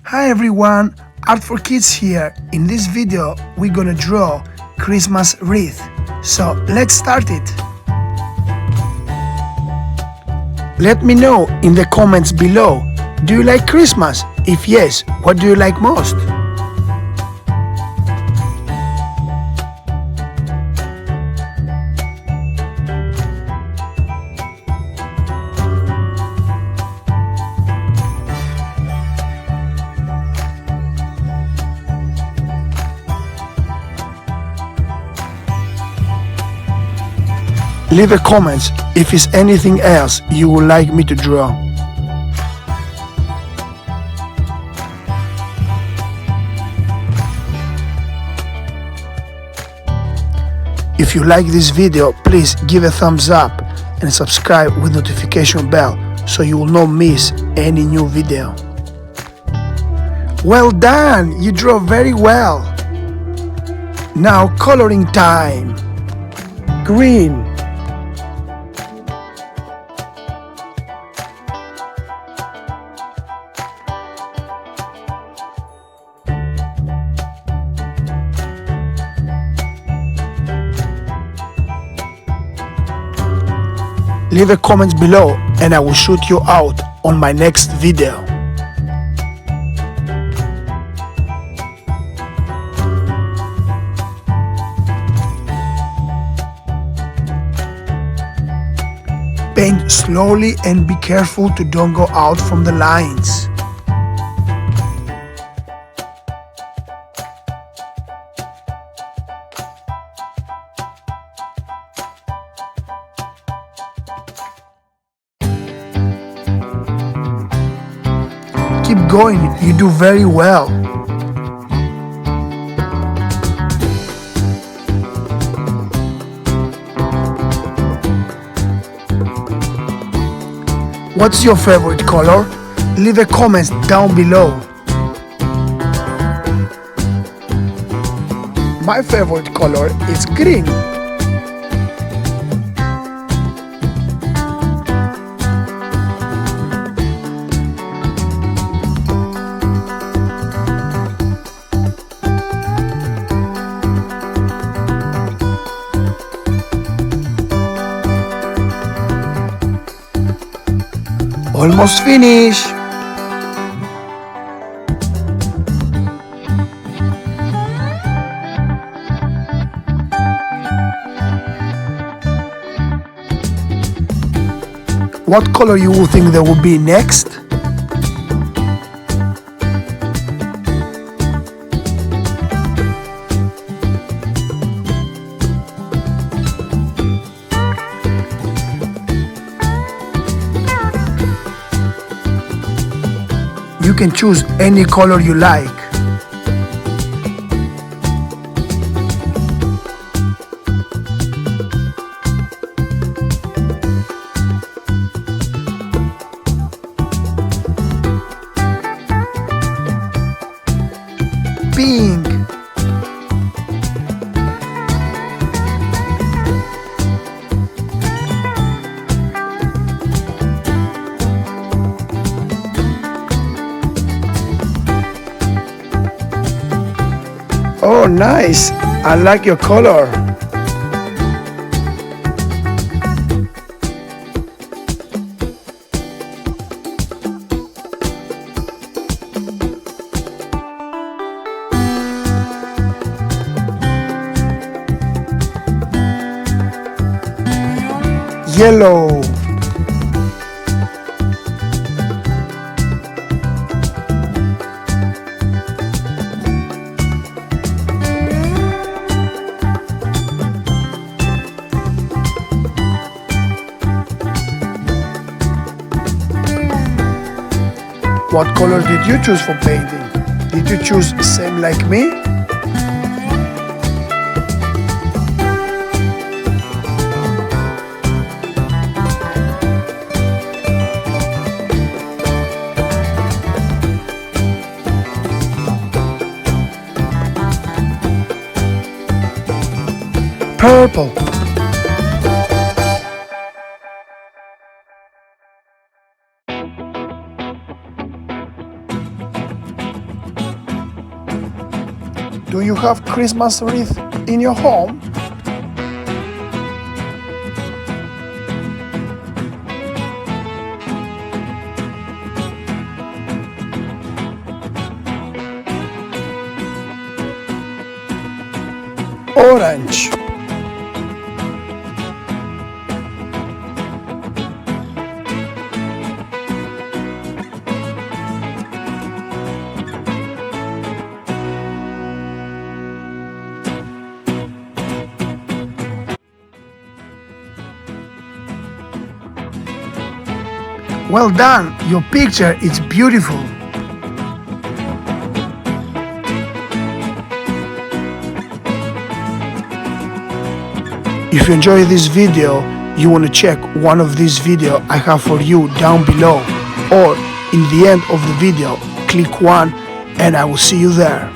Hi everyone, Art for Kids here. In this video, we're gonna draw Christmas wreath. So let's start it. Let me know in the comments below, do you like Christmas? If yes, what do you like most? Leave a comment if it's anything else you would like me to draw. If you like this video, please give a thumbs up and subscribe with notification bell so you will not miss any new video. Well done! You draw very well. Now coloring time. Green. Leave a comment below and I will shoot you out on my next video. Paint slowly and be careful to don't go out from the lines. Keep going, you do very well. What's your favorite color? Leave a comment down below. My favorite color is green. Almost finished. What color you will think there will be next? You can choose any color you like. Pink. Oh, nice! I like your color. Yellow. What color did you choose for painting? Did you choose the same like me? Purple. Do you have Christmas wreath in your home? Orange. Well done, your picture is beautiful. If you enjoy this video, you want to check one of these videos I have for you down below, or in the end of the video, click one and I will see you there.